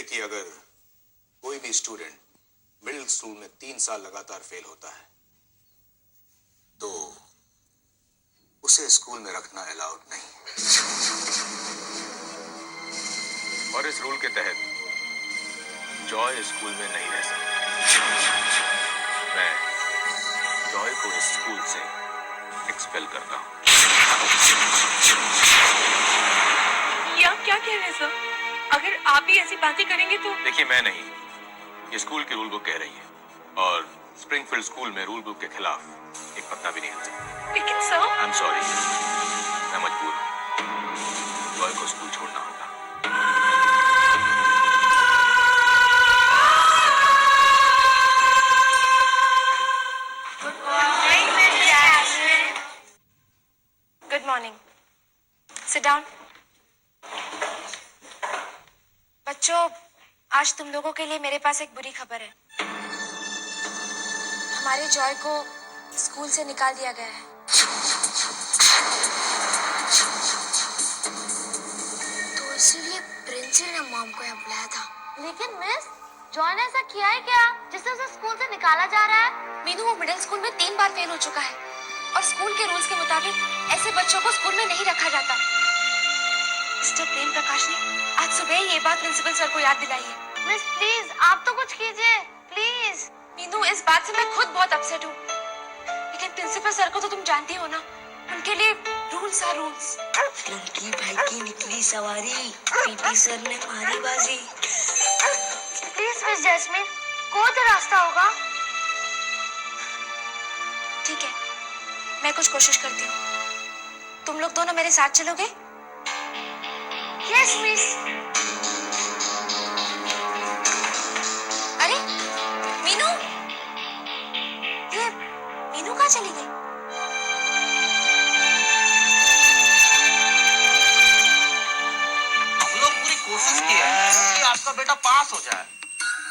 कि अगर कोई भी स्टूडेंट मिडिल स्कूल में 3 साल लगातार फेल होता है तो उसे स्कूल में रखना अलाउड नहीं। और इस रूल के तहत जॉय स्कूल में नहीं रह सकती। मैं जॉय को इस स्कूल से एक्सपेल करता हूं। ये आप क्या कह रहे हैं सर? अगर आप भी ऐसी बातें करेंगे तो देखिए, मैं नहीं, ये स्कूल की रूल बुक कह रही है और स्प्रिंगफील्ड स्कूल में रूल बुक के खिलाफ एक पत्ता भी नहीं हिल सकता। लेकिन सर, आई एम सॉरी, मैं मजबूर हूं। जॉय को स्कूल छोड़ना होगा। Good morning. Sit down. बच्चों, आज तुम लोगों के लिए मेरे पास एक बुरी खबर है। हमारे जॉय को स्कूल से निकाल दिया गया है। तो इसीलिए प्रिंसिपल ने मॉम को यहाँ बुलाया था। लेकिन मिस, जॉय ने ऐसा किया है क्या जिससे उसे स्कूल से निकाला जा रहा है? मीनू, वो मिडिल स्कूल में 3 बार फेल हो चुका है और स्कूल के रूल्स के मुताबिक ऐसे बच्चों को स्कूल में नहीं रखा जाता। मिस्टर प्रेम प्रकाश ने आज सुबह ही ये बात प्रिंसिपल सर को याद दिलाई है। मिस प्लीज, आप तो कुछ कीजिए प्लीज। मीनू, इस बात से मैं खुद बहुत अपसेट हूँ, लेकिन प्रिंसिपल सर को तो तुम जानती हो ना, उनके लिए रूल्स आर रूल्स। लंकी भाई की निकली सवारी, पीपी सर ने मारी बाजी। प्लीज मिस जैस्मिन, कोई तो रास्ता होगा। ठीक है, मैं कुछ कोशिश करती हूँ। तुम लोग दोनों मेरे साथ चलोगे? Yes miss. अरे मीनू, ये मीनू कहाँ चली गई? हम लोग पूरी कोशिश की है कि आपका बेटा पास हो जाए,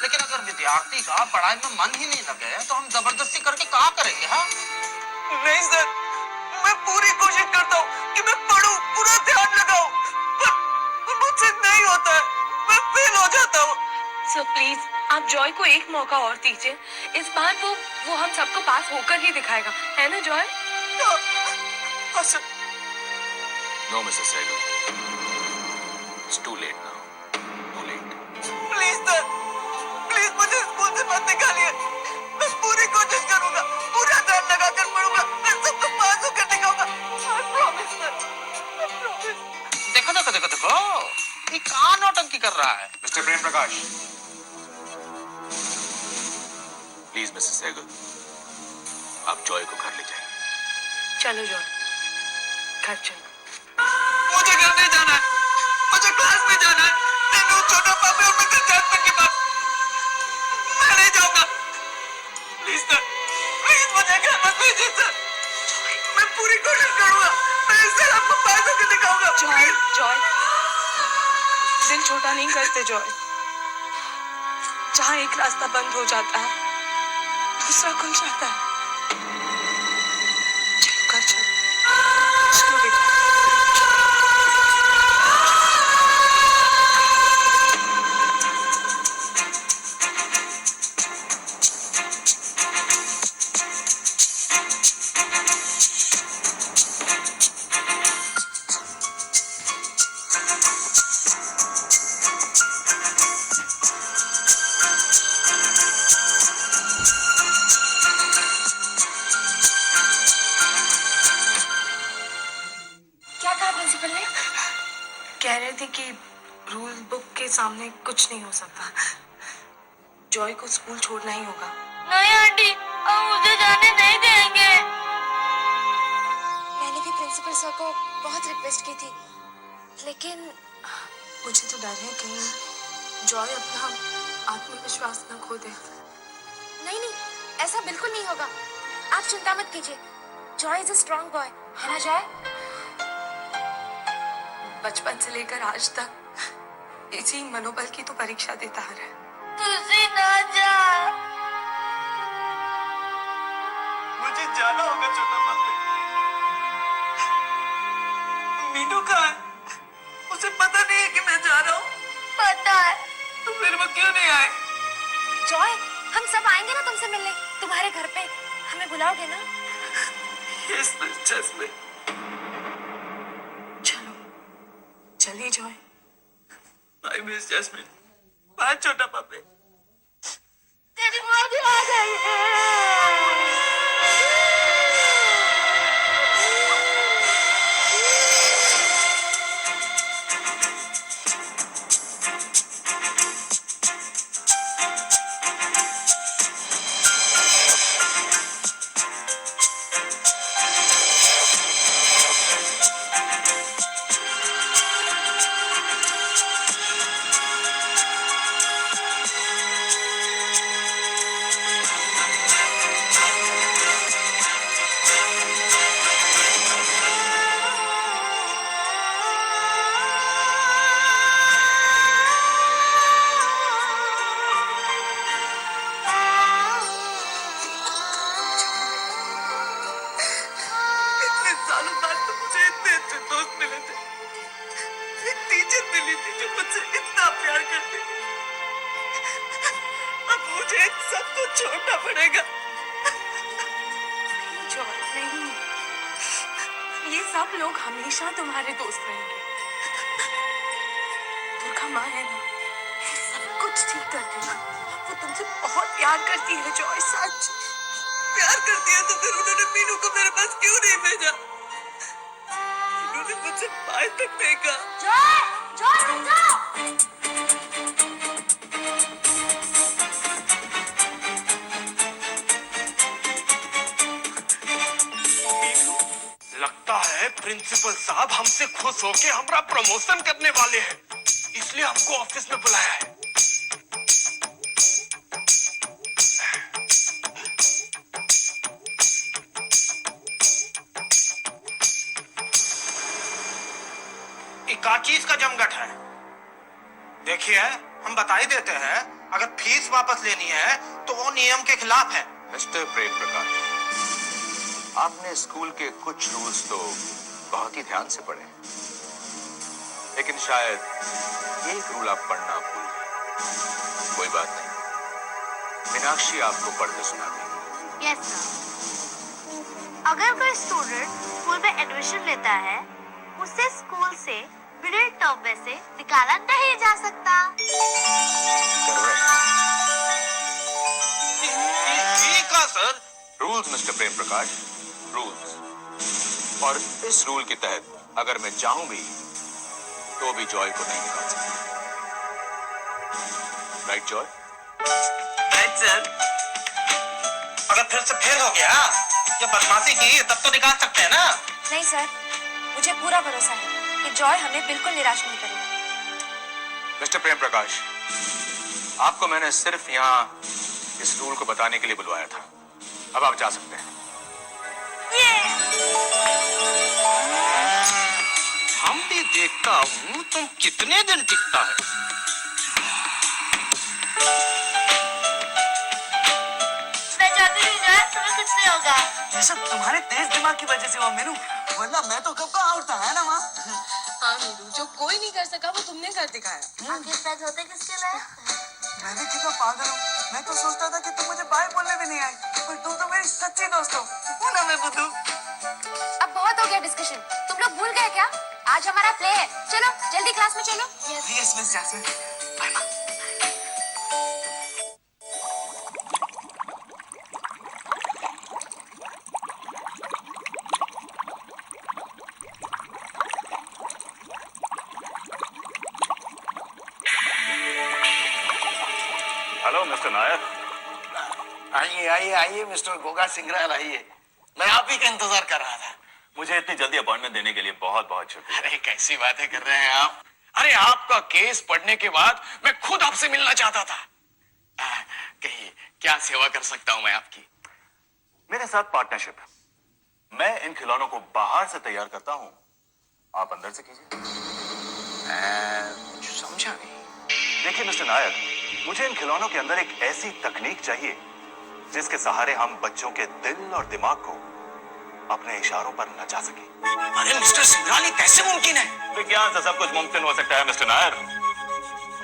लेकिन अगर विद्यार्थी का पढ़ाई में मन ही नहीं लगे तो हम जबरदस्ती करके क्या करेंगे? हाँ नहीं सर, मैं पूरी कोशिश करता हूँ कि मैं पढूं, पूरा ध्यान लगाऊं, पर मुझसे नहीं होता है, मैं फेल हो जाता हूँ। सर प्लीज, आप जॉय को एक मौका और दीजिए। इस बार वो हम सबको पास होकर ही दिखाएगा, है ना जॉय? हाँ sir. No Mrs Sehgal, it's too late now, too late. Please sir, please मुझे स्कूल से मत निकालिए। मैं पूरी कोशिश करूंगा, पूरा ध्यान लगाकर पढ़ूंगा, मैं सबको पास होकर दिखाऊंगा। I promise sir, I promise। देखो देखो देखो देखो, ये कहाँ नौटंकी कर रहा है? Mr Prem Prakash, please Mrs Sehgal, आप जॉय को घर ले जाइए। चलो जॉय, घर चलो। मुझे घर नहीं जाना है, मुझे क्लास में जाना है। मैं छोटा पापा और मिस्टर जैस्मिन के पास। मैं नहीं जाऊंगा। प्लीज सर, प्लीज मुझे घर मत भेजिए सर। मैं पूरी कोशिश करूंगा, मैं इस साल आपको पास होकर दिखाऊंगा। जॉय, जॉय, दिल छोटा नहीं करते जॉय। जहाँ एक रास्ता बंद हो जाता है, दूसरा खुल जाता है। चलो घर चलो। चलो बेटा। कह रहे थे कि रूल बुक के सामने कुछ नहीं हो सकता, जॉय को स्कूल छोड़ना ही होगा। नहीं आंटी, हम मुझे जाने नहीं देंगे। मैंने भी प्रिंसिपल सर को बहुत रिक्वेस्ट की थी, लेकिन मुझे तो डर है कहीं जॉय अपना आत्मविश्वास न खो दे। नहीं नहीं, ऐसा बिल्कुल नहीं होगा। आप चिंता मत कीजिए, Joy is a strong boy, है ना जॉय? बचपन से लेकर आज तक इसी मनोबल की तो परीक्षा देता आ रहा है। तुझे ना जा। मुझे जाना होगा छोटा पापा। मीनू कहाँ है? उसे पता नहीं है कि मैं जा रहा हूँ। पता है, तुम मेरे वक्त क्यों नहीं आए? जॉय, हम सब आएंगे ना तुमसे मिलने, तुम्हारे घर पे। हमें बुलाओगे ना? Yes miss Jasmine. चलो, चलिए Joy. Bye miss Jasmine. Bye छोटा पापे। तेरी मौत आ गई है। इतने सालों बाद तो मुझे इतने अच्छे दोस्त मिले थे, एक टीचर मिली थी जो मुझसे इतना प्यार करती थी। अब मुझे इन सबको छोड़ना पड़ेगा। जॉय नहीं, ये सब लोग हमेशा तुम्हारे दोस्त रहेंगे। दुर्गा माँ है ना, सब कुछ ठीक कर देगा। वो तुमसे बहुत प्यार करती है जॉय, सच। प्यार करती है तो फिर उन्होंने मीनू को मेरे पास क्यों नहीं भेजा? उन्होंने मुझसे बाय तक नहीं कहा। जॉय, जॉय रुक जाओ। लगता है प्रिंसिपल साहब हमसे खुश होके हमारा प्रमोशन करने वाले हैं, इसलिए हमको ऑफिस में बुलाया है। का चीज का जमघट है। देखिए, हम बता ही देते हैं, अगर फीस वापस लेनी है तो वो नियम के खिलाफ है। मिस्टर प्रेम प्रकाश, आपने स्कूल के कुछ रूल्स तो बहुत ही ध्यान से पढ़े, लेकिन शायद एक रूल आप पढ़ना भूल गए। कोई बात नहीं, मीनाक्षी आपको पढ़ के सुना देगी। Yes sir. अगर कोई स्टूडेंट स्कूल में एडमिशन लेता है, उसे स्कूल से बिना टॉपे से निकाला नहीं जा सकता। ठीक है सर। रूल्स मिस्टर प्रेम प्रकाश, रूल्स। और इस रूल के तहत अगर मैं चाहूं भी तो भी जॉय को नहीं निकाल सकता। Right Joy? Right sir. अगर फिर से फेल हो गया या बदमाशी की तब तो निकाल सकते हैं ना? नहीं सर, मुझे पूरा भरोसा है कि जॉय हमें बिल्कुल निराश नहीं करेगा। मिस्टर प्रेम प्रकाश, आपको मैंने सिर्फ यहाँ इस रूल को बताने के लिए बुलवाया था। अब आप जा सकते हैं। हम भी देखता हूँ तुम कितने दिन टिकता है। मैं जाती नहीं जाए, तुम्हें कुछ नहीं होगा। ये सब तुम्हारे तेज दिमाग की वजह से हुआ मीनू, वरना मैं तो कब का आउट था, है ना माँ? हाँ मीरू, जो कोई नहीं कर सका वो तुमने कर दिखाया। आखिर सच होते किसके लिए? मैं भी कितना पागल हूँ। मैं तो सोचता था कि तुम मुझे बाय बोलने भी नहीं आई, पर तुम तो मेरी सच्ची दोस्त हो ना। मैं बुद्धू। अब बहुत हो गया डिस्कशन, तुम लोग भूल गए क्या? आज हमारा प्ले है, चलो जल्दी क्लास में चलो। Yes miss Jasmine. बाय माँ। Hello Mr Nair. आइए आइए आइए मिस्टर गोगा सिंगराल, आइए। मैं आप ही का इंतजार कर रहा था। मुझे इतनी जल्दी अपॉइंटमेंट देने के लिए बहुत बहुत शुक्रिया। अरे कैसी बातें कर रहे हैं आप। अरे आपका केस पढ़ने के बाद मैं खुद आपसे मिलना चाहता था। कहिए क्या सेवा कर सकता हूं मैं आपकी। मेरे साथ पार्टनरशिप है। मैं इन खिलौनों को बाहर से तैयार करता हूँ, आप अंदर से कीजिए। कुछ समझा नहीं। देखिए मिस्टर नायर, मुझे इन खिलौनों के अंदर एक ऐसी तकनीक चाहिए जिसके सहारे हम बच्चों के दिल और दिमाग को अपने इशारों पर नचा सके। अरे मिस्टर सिंगराल, ये कैसे मुमकिन है? विज्ञान से सब कुछ मुमकिन हो सकता है मिस्टर नायर।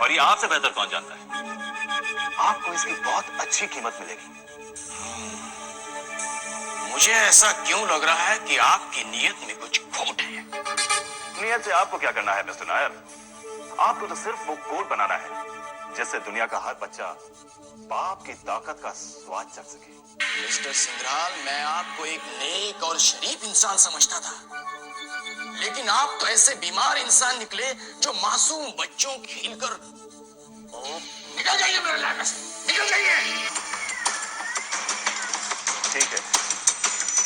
और ये आपसे बेहतर कौन जानता है? आपको इसकी बहुत अच्छी कीमत मिलेगी। मुझे ऐसा क्यों लग रहा है कि आपकी नीयत में कुछ खोट है? नियत से आपको क्या करना है मिस्टर नायर? आपको तो सिर्फ वो कोड बनाना है जिससे दुनिया का हर बच्चा बाप की ताकत का स्वाद चख सके। मिस्टर सिंग्राल, मैं आपको एक नेक और शरीफ इंसान समझता था, लेकिन आप तो ऐसे बीमार इंसान निकले जो मासूम बच्चों खेलकर। निकल जाइए मेरे इलाके से, निकल जाइए। ठीक है,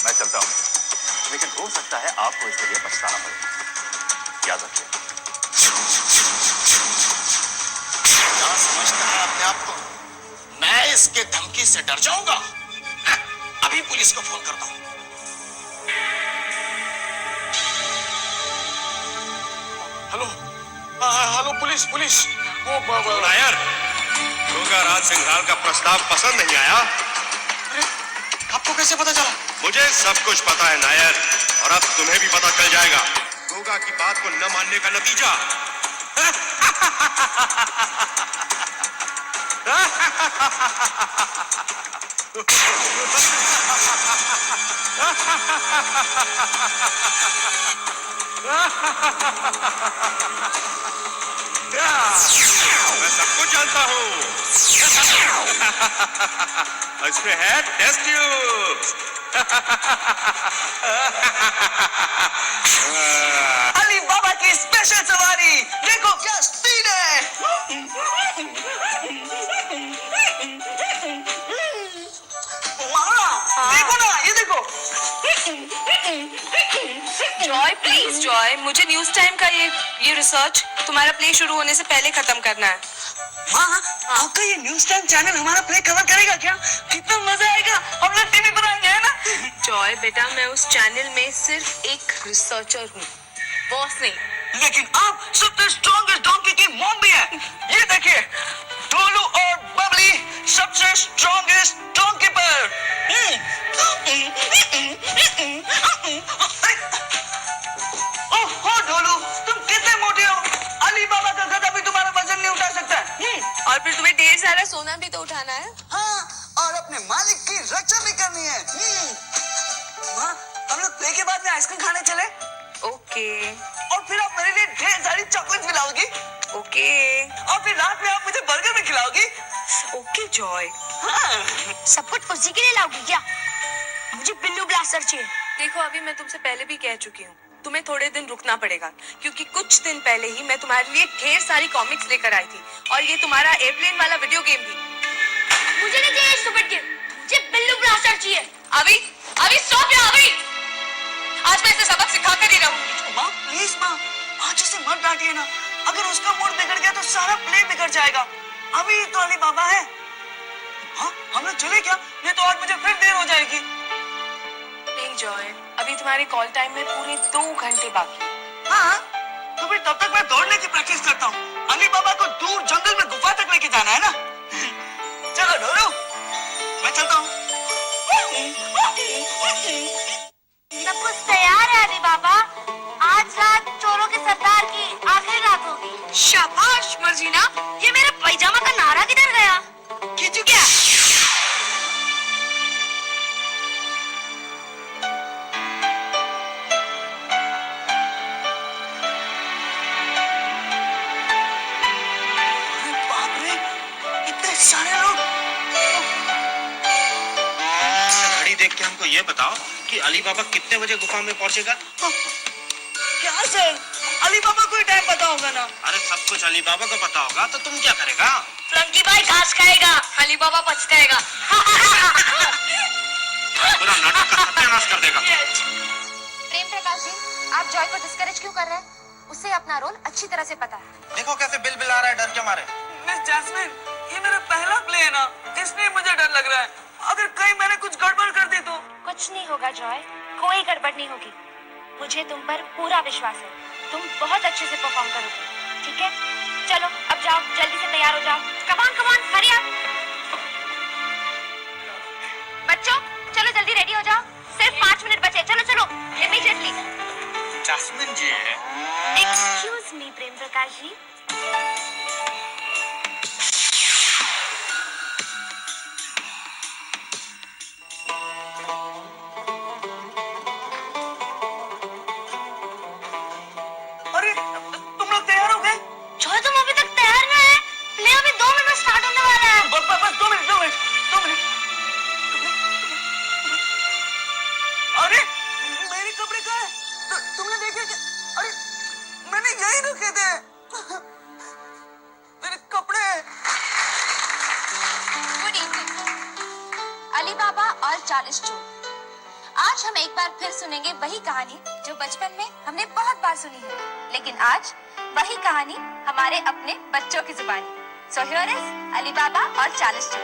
मैं चलता हूं, लेकिन हो सकता है आपको इसके लिए पछताना पड़े। याद रखिए। क्या समझता है अपने आप को? मैं इसके धमकी से डर जाऊंगा? अभी पुलिस को फोन करता हूं। Hello, hello police, police. वो नायर, गोगा राज सिंघाल का प्रस्ताव पसंद नहीं आया? अरे, आपको कैसे पता चला? मुझे सब कुछ पता है नायर, और अब तुम्हें भी पता चल जाएगा गोगा की बात को न मानने का नतीजा। मैं सब कुछ जानता हूँ। इसमें है टेस्ट ट्यूब्स। अली बाबा की स्पेशल सवारी, देखो क्या स्पीड है। मामा, देखो ना, ये देखो। जॉय प्लीज जॉय, मुझे न्यूज टाइम का ये रिसर्च तुम्हारा प्ले शुरू होने से पहले खत्म करना है। माँ, आपका ये न्यूज टाइम चैनल हमारा प्ले कवर करेगा क्या? कितना मजा आएगा, हम लोग टीवी पर आएंगे, है ना? जॉय बेटा, मैं उस चैनल में सिर्फ एक रिसर्चर हूँ, बॉस नहीं। लेकिन आप सबसे स्ट्रॉन्गेस्ट डोंकी की मॉम भी है। ये देखिए, डोलू और बबली सबसे स्ट्रॉन्गेस्ट डोंकी पर। ओह डोलू, तुम कितने मोटे हो? अली बाबा का गधा भी तुम्हारा वजन नहीं उठा सकता। और फिर तुम्हें ढेर सारा सोना भी तो उठाना है। हाँ, और अपने मालिक की रक्षा भी करनी है। माँ, हम लोग प्ले के बाद में आइसक्रीम खाने चले। ओके और फिर आप मेरे लिए ढेर सारी चॉकलेट खिलाओगी। ओके और फिर रात में आप मुझे बर्गर भी खिलाओगी। Okay Joy. हाँ। सब कुछ उसी के लिए लाओगी क्या? मुझे बिल्लू ब्लास्टर चाहिए। देखो, अभी मैं तुमसे पहले भी कह चुकी हूँ, तुम्हें थोड़े दिन रुकना पड़ेगा, क्योंकि कुछ दिन पहले ही मैं तुम्हारे लिए ढेर सारी कॉमिक्स लेकर आई थी, और ये तुम्हारा एयरप्लेन वाला वीडियो गेम भी। मुझे नहीं चाहिए स्टूपिड गेम, मुझे बिल्लू ब्लास्टर चाहिए। अभी अभी स्टॉप या अभी, आज मैं इसे सबक सिखा कर ही रहूंगी। माँ प्लीज माँ, आज उसे मत डांटिए ना। अगर उसका मूड बिगड़ गया तो सारा प्ले बिगड़ जाएगा। अभी तो अली बाबा है। हाँ, हम लोग चले क्या? नहीं तो आज मुझे फिर देर हो जाएगी। नहीं जॉय, अभी तुम्हारे कॉल टाइम में पूरे 2 घंटे बाकी। हाँ, तो फिर तब तक मैं दौड़ने की प्रैक्टिस करता हूँ। अली बाबा को दूर जंगल में गुफा तक लेके जाना है ना। चलो डोलू, मैं चलता हूँ। सब कुछ तैयार है अली बाबा। आज रात चोरों के सरदार की आखिरी रात होगी। शाबाश मर्जीना। ये मेरे पैजामा का नारा किधर गया? खींचू क्या? अरे बाप रे, इतने सारे लोग। घड़ी देख के हमको ये बताओ कि अली बाबा कितने बजे गुफा में पहुंचेगा? क्या सर, अली बाबा को ही टाइम पता होगा ना। अरे सब कुछ अली बाबा को पता होगा तो तुम क्या करेगा? फ्लंकी भाई घास खाएगा, अली बाबा पछताएगा। पूरा नाटक का सत्यानाश कर देगा। प्रेम प्रकाश जी, आप जॉय को डिस्करेज क्यों कर रहे हैं? उसे अपना रोल अच्छी तरह से पता है। देखो कैसे बिल बिल आ रहा है डर के मारे। मिस जैस्मिन, ये मेरा पहला प्ले है ना, इसलिए मुझे डर लग रहा है। अगर कहीं मैंने कुछ गड़बड़ कर दी तो? कुछ नहीं होगा जॉय, कोई गड़बड़ नहीं होगी। मुझे तुम पर पूरा विश्वास है, तुम बहुत अच्छे से परफॉर्म करोगे। ठीक है, चलो अब जाओ, जल्दी से तैयार हो जाओ। Come on hurry up. बच्चों चलो जल्दी रेडी हो जाओ, सिर्फ 5 मिनट बचे। चलो चलो इमीडिएटली। जैस्मिन जी, एक्सक्यूज मी प्रेम प्रकाश जी। बस 2 मिनट। अरे मेरे कपड़े कहाँ है? तुमने देखे क्या? अरे मैंने यही रखे थे मेरे कपड़े। Good evening. अली बाबा और 40 चोर। आज हम एक बार फिर सुनेंगे वही कहानी जो बचपन में हमने बहुत बार सुनी है, लेकिन आज वही कहानी हमारे अपने बच्चों की जुबानी। सो हियर इज अली बाबा और 40 चोर।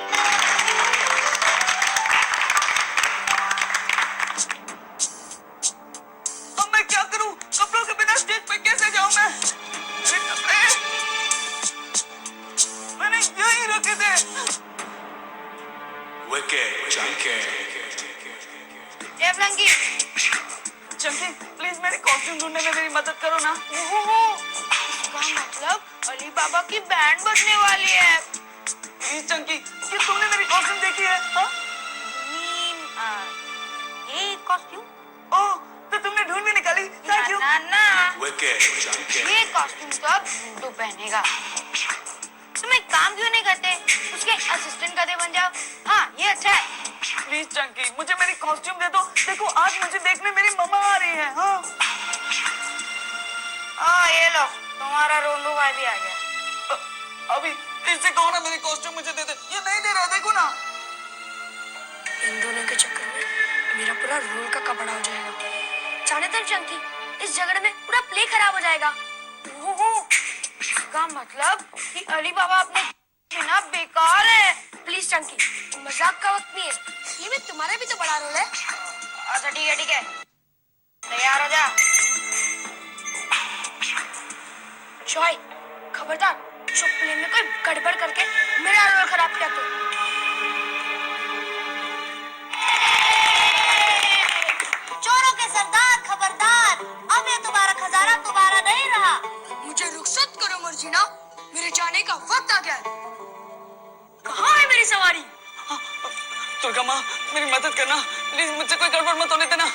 अब मैं क्या करूं? कपड़ों के बिना स्टेज पे कैसे जाऊं मैं? मेरे कपड़े मैंने यही रखे थे। चंकी प्लीज मेरी कॉस्ट्यूम ढूंढने में मेरी मदद करो ना। इसका मतलब अली बाबा की बैंड बजने वाली है। प्लीज चंकी, क्या तुमने मेरी कॉस्ट्यूम देखी है? हाँ? ये कॉस्ट्यूम? ओह, तो तुमने ढूंढ भी निकाली। Thank you. ना ये कॉस्ट्यूम तो अब गुड्डू पहनेगा। तुम एक काम क्यों नहीं करते, उसके असिस्टेंट करते बन जाओ। हाँ ये अच्छा है। प्लीज चंकी मुझे मेरी कॉस्ट्यूम दे दो। देखो आज मुझे देखने मेरी मम्मा आ रही है। हाँ ये लो, तुम्हारा रोंदू भाई भी आ गया। अभी इससे कहो ना मेरी कॉस्ट्यूम मुझे दे दे। ये नहीं दे रहा, देखो ना। इन दोनों के चक्कर में मेरा पूरा रोल का कपड़ा हो जाएगा। जाने तक चंकी, इस झगड़े में पूरा प्ले खराब हो जाएगा। इसका मतलब कि अली बाबा अपने बिना बेकार है। प्लीज चंकी, मजाक का वक्त नहीं है, ये में तुम्हारा भी तो बड़ा रोल है। अच्छा ठीक है, तैयार हो जा। जॉय खबरदार, जो प्ले में कोई गड़बड़ करके मेरा रोल खराब किया तो। चोरों के सरदार खबरदार, अब ये तुम्हारा खजाना तुम्हारा नहीं रहा। मुझे रुखसत करो मर्जीना, मेरे जाने का वक्त आ गया है। कहाँ है मेरी सवारी? दुर्गा माँ मेरी मदद करना प्लीज, मुझसे कोई गड़बड़ मत होने देना।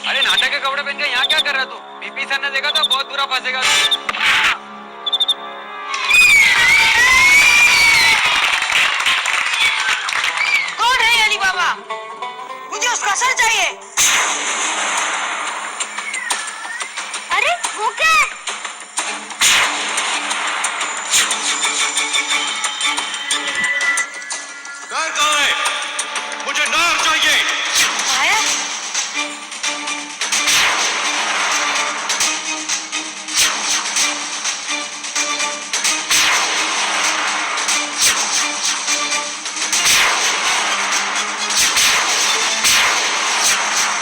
अरे नाटक के कपड़े पहन के यहाँ क्या कर रहा तू? पीपी सर ने देखा तो बहुत बुरा फंसेगा तू। कौन है अली बाबा? मुझे उसका सर चाहिए।